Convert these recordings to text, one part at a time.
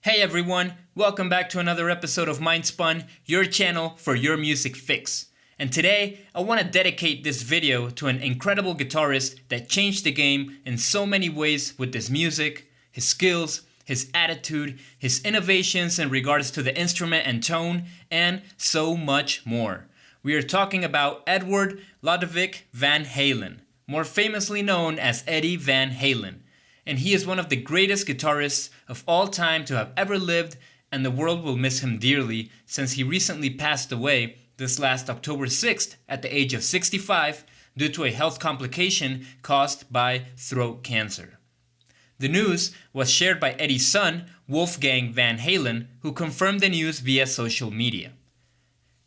Hey everyone, welcome back to another episode of Mindspun, your channel for your music fix. And today, I want to dedicate this video to an incredible guitarist that changed the game in so many ways with his music, his skills, his attitude, his innovations in regards to the instrument and tone, and so much more. We are talking about Edward Ludwig Van Halen, more famously known as Eddie Van Halen. And he is one of the greatest guitarists of all time to have ever lived, and the world will miss him dearly since he recently passed away this last October 6th at the age of 65 due to a health complication caused by throat cancer. The news was shared by Eddie's son, Wolfgang Van Halen, who confirmed the news via social media.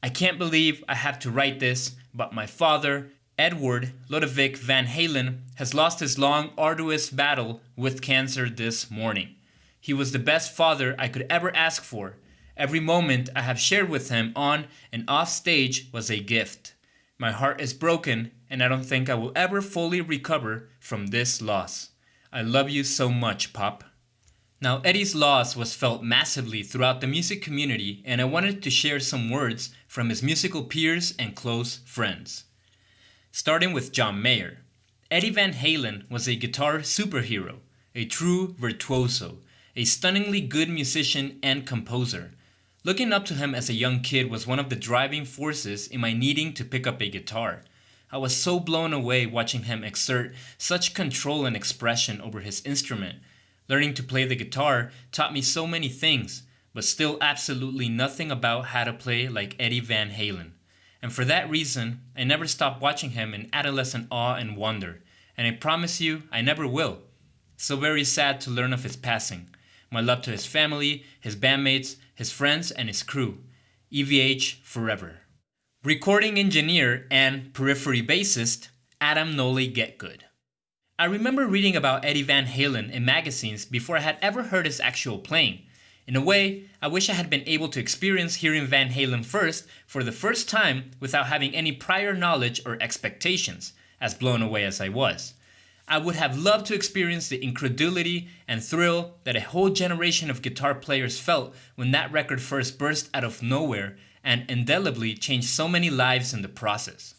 I can't believe I have to write this, but my father, Edward Ludwig Van Halen, has lost his long, arduous battle with cancer this morning. He was the best father I could ever ask for. Every moment I have shared with him on and off stage was a gift. My heart is broken, and I don't think I will ever fully recover from this loss. I love you so much, Pop. Now, Eddie's loss was felt massively throughout the music community, and I wanted to share some words from his musical peers and close friends. Starting with John Mayer. Eddie Van Halen was a guitar superhero, a true virtuoso, a stunningly good musician and composer. Looking up to him as a young kid was one of the driving forces in my needing to pick up a guitar. I was so blown away watching him exert such control and expression over his instrument. Learning to play the guitar taught me so many things, but still absolutely nothing about how to play like Eddie Van Halen. And for that reason, I never stopped watching him in adolescent awe and wonder, and I promise you, I never will. So very sad to learn of his passing. My love to his family, his bandmates, his friends, and his crew. EVH forever. Recording engineer and periphery bassist, Adam Nolly Getgood. I remember reading about Eddie Van Halen in magazines before I had ever heard his actual playing. In a way, I wish I had been able to experience hearing Van Halen first for the first time without having any prior knowledge or expectations, as blown away as I was. I would have loved to experience the incredulity and thrill that a whole generation of guitar players felt when that record first burst out of nowhere and indelibly changed so many lives in the process.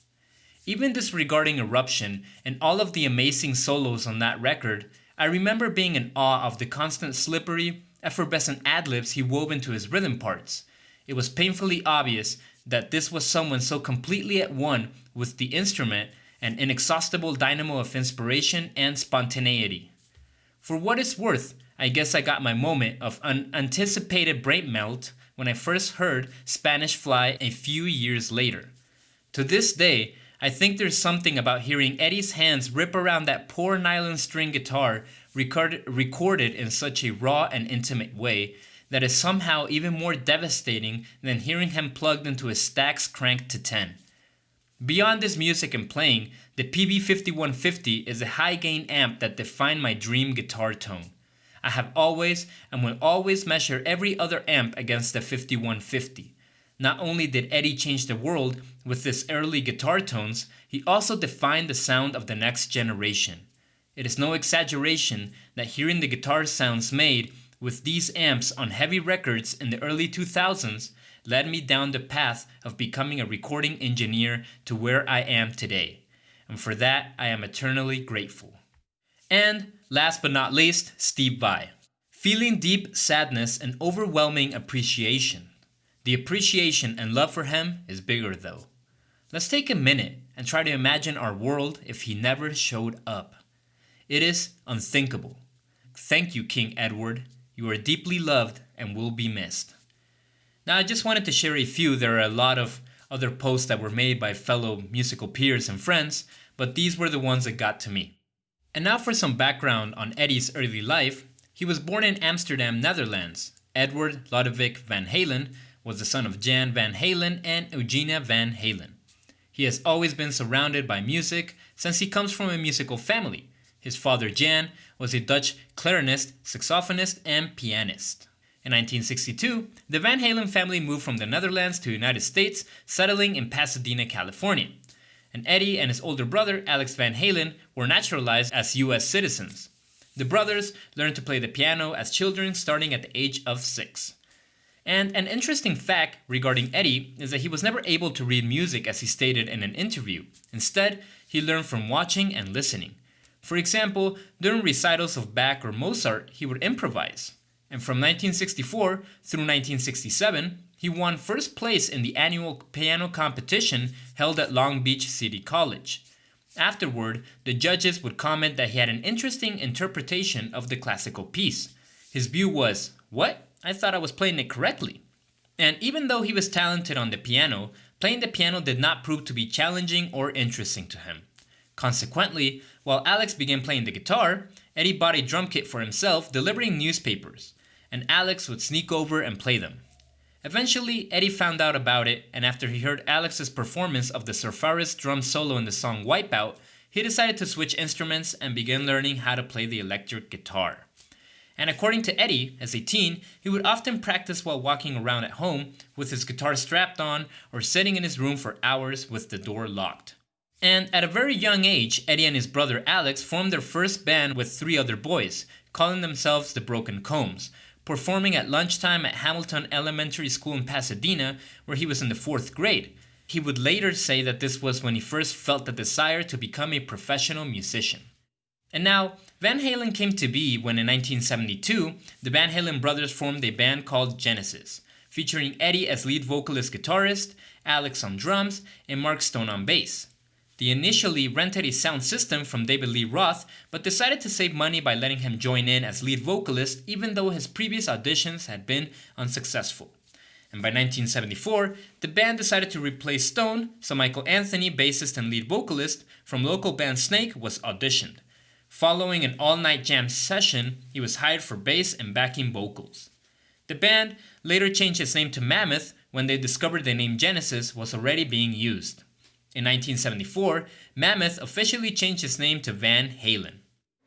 Even disregarding Eruption and all of the amazing solos on that record, I remember being in awe of the constant slippery, effervescent ad-libs he wove into his rhythm parts. It was painfully obvious that this was someone so completely at one with the instrument, an inexhaustible dynamo of inspiration and spontaneity. For what it's worth, I guess I got my moment of unanticipated brain melt when I first heard Spanish Fly a few years later. To this day, I think there's something about hearing Eddie's hands rip around that poor nylon string guitar recorded in such a raw and intimate way that is somehow even more devastating than hearing him plugged into his stacks cranked to 10. Beyond this music and playing, the PB5150 is a high-gain amp that defined my dream guitar tone. I have always and will always measure every other amp against the 5150. Not only did Eddie change the world with his early guitar tones, he also defined the sound of the next generation. It is no exaggeration that hearing the guitar sounds made with these amps on heavy records in the early 2000s led me down the path of becoming a recording engineer to where I am today. And for that, I am eternally grateful. And last but not least, Steve Vai. Feeling deep sadness and overwhelming appreciation. The appreciation and love for him is bigger though. Let's take a minute and try to imagine our world if he never showed up. It is unthinkable. Thank you, King Edward. You are deeply loved and will be missed. Now, I just wanted to share a few. There are a lot of other posts that were made by fellow musical peers and friends, but these were the ones that got to me. And now for some background on Eddie's early life. He was born in Amsterdam, Netherlands. Edward Ludwig Van Halen was the son of Jan Van Halen and Eugenia Van Halen. He has always been surrounded by music since he comes from a musical family. His father Jan was a Dutch clarinist, saxophonist, and pianist. In 1962, the Van Halen family moved from the Netherlands to the United States, settling in Pasadena, California. And Eddie and his older brother, Alex Van Halen, were naturalized as U.S. citizens. The brothers learned to play the piano as children starting at the age of 6. And an interesting fact regarding Eddie is that he was never able to read music as he stated in an interview. Instead, he learned from watching and listening. For example, during recitals of Bach or Mozart, he would improvise. And from 1964 through 1967, he won first place in the annual piano competition held at Long Beach City College. Afterward, the judges would comment that he had an interesting interpretation of the classical piece. His view was, "What? I thought I was playing it correctly." And even though he was talented on the piano, playing the piano did not prove to be challenging or interesting to him. Consequently, while Alex began playing the guitar, Eddie bought a drum kit for himself, delivering newspapers, and Alex would sneak over and play them. Eventually, Eddie found out about it, and after he heard Alex's performance of the Surfaris drum solo in the song Wipeout, he decided to switch instruments and began learning how to play the electric guitar. And according to Eddie, as a teen, he would often practice while walking around at home with his guitar strapped on or sitting in his room for hours with the door locked. And at a very young age, Eddie and his brother Alex formed their first band with 3 other boys, calling themselves the Broken Combs, performing at lunchtime at Hamilton Elementary School in Pasadena, where he was in the 4th grade. He would later say that this was when he first felt the desire to become a professional musician. And now, Van Halen came to be when in 1972, the Van Halen brothers formed a band called Genesis, featuring Eddie as lead vocalist guitarist, Alex on drums, and Mark Stone on bass. They initially rented a sound system from David Lee Roth, but decided to save money by letting him join in as lead vocalist even though his previous auditions had been unsuccessful. And by 1974, the band decided to replace Stone, so Michael Anthony, bassist and lead vocalist from local band Snake, was auditioned. Following an all-night jam session, he was hired for bass and backing vocals. The band later changed its name to Mammoth when they discovered the name Genesis was already being used. In 1974, Mammoth officially changed its name to Van Halen.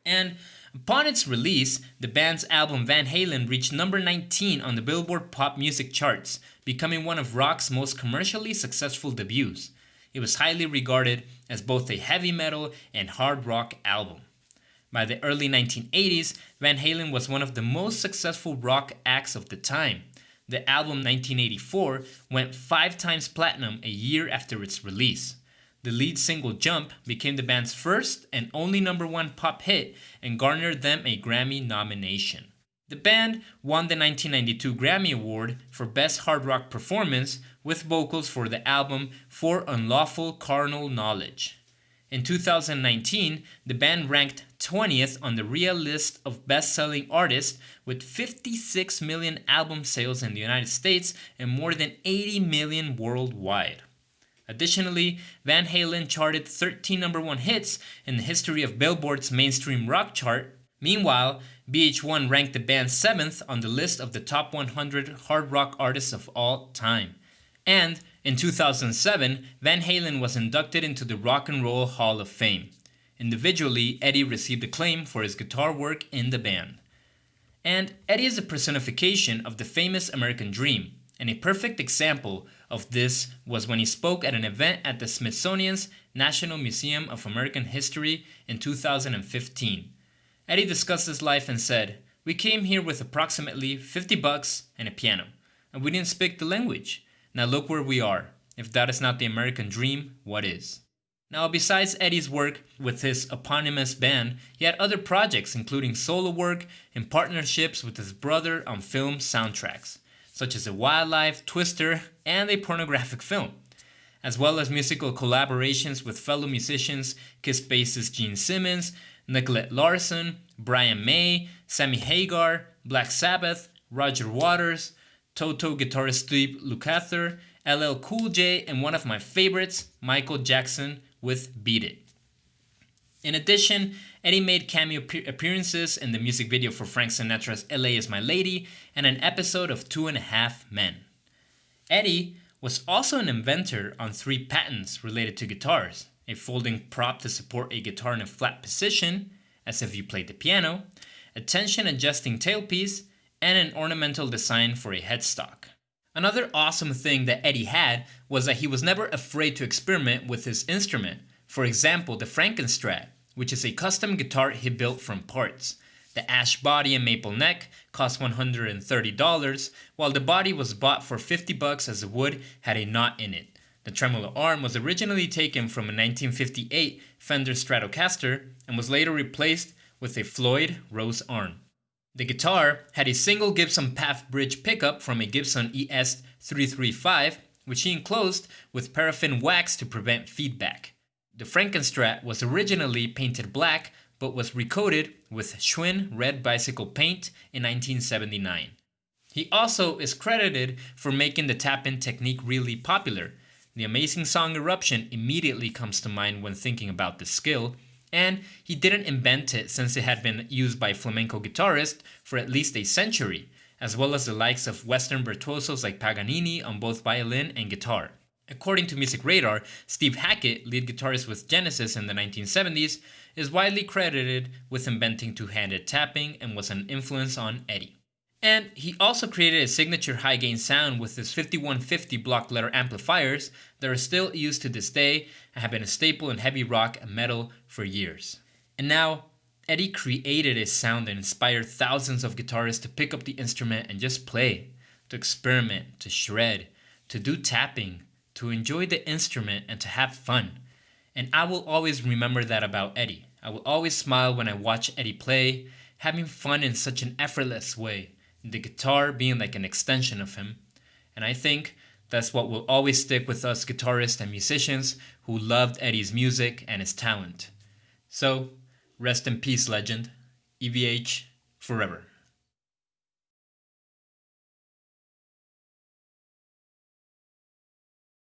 And upon its release, the band's album Van Halen reached number 19 on the Billboard pop music charts, becoming one of rock's most commercially successful debuts. It was highly regarded as both a heavy metal and hard rock album. By the early 1980s, Van Halen was one of the most successful rock acts of the time. The album 1984 went 5 times platinum a year after its release. The lead single Jump became the band's first and only number 1 pop hit and garnered them a Grammy nomination. The band won the 1992 Grammy Award for Best Hard Rock Performance with vocals for the album For Unlawful Carnal Knowledge. In 2019, the band ranked 20th on the RIA list of best-selling artists with 56 million album sales in the United States and more than 80 million worldwide. Additionally, Van Halen charted 13 number 1 hits in the history of Billboard's mainstream rock chart. Meanwhile, VH1 ranked the band 7th on the list of the top 100 hard rock artists of all time. And in 2007, Van Halen was inducted into the Rock and Roll Hall of Fame. Individually, Eddie received acclaim for his guitar work in the band. And Eddie is a personification of the famous American dream, and a perfect example of this was when he spoke at an event at the Smithsonian's National Museum of American History in 2015. Eddie discussed his life and said, "We came here with approximately $50 and a piano, and we didn't speak the language. Now look where we are. If that is not the American dream, what is?" Now, besides Eddie's work with his eponymous band, he had other projects including solo work and partnerships with his brother on film soundtracks, such as A Wildlife, Twister, and a pornographic film, as well as musical collaborations with fellow musicians Kiss bassist Gene Simmons, Nicolette Larson, Brian May, Sammy Hagar, Black Sabbath, Roger Waters, Toto guitarist Steve Lukather, LL Cool J, and one of my favorites, Michael Jackson with Beat It. In addition, Eddie made cameo appearances in the music video for Frank Sinatra's LA Is My Lady and an episode of 2.5 Men. Eddie was also an inventor on 3 patents related to guitars: a folding prop to support a guitar in a flat position, as if you played the piano, a tension adjusting tailpiece, and an ornamental design for a headstock. Another awesome thing that Eddie had was that he was never afraid to experiment with his instrument. For example, the Frankenstrat, which is a custom guitar he built from parts. The ash body and maple neck cost $130, while the body was bought for $50 as the wood had a knot in it. The tremolo arm was originally taken from a 1958 Fender Stratocaster and was later replaced with a Floyd Rose arm. The guitar had a single Gibson Path Bridge pickup from a Gibson ES335, which he enclosed with paraffin wax to prevent feedback. The Frankenstrat was originally painted black, but was recoated with Schwinn red bicycle paint in 1979. He also is credited for making the tap-in technique really popular. The amazing song Eruption immediately comes to mind when thinking about this skill, and he didn't invent it since it had been used by flamenco guitarists for at least a century, as well as the likes of Western virtuosos like Paganini on both violin and guitar. According to Music Radar, Steve Hackett, lead guitarist with Genesis in the 1970s, is widely credited with inventing two-handed tapping and was an influence on Eddie. And he also created a signature high-gain sound with his 5150 block letter amplifiers that are still used to this day and have been a staple in heavy rock and metal for years. And now, Eddie created a sound that inspired thousands of guitarists to pick up the instrument and just play, to experiment, to shred, to do tapping, to enjoy the instrument, and to have fun. And I will always remember that about Eddie. I will always smile when I watch Eddie play, having fun in such an effortless way, the guitar being like an extension of him. And I think that's what will always stick with us guitarists and musicians who loved Eddie's music and his talent. So, rest in peace, legend. EVH forever.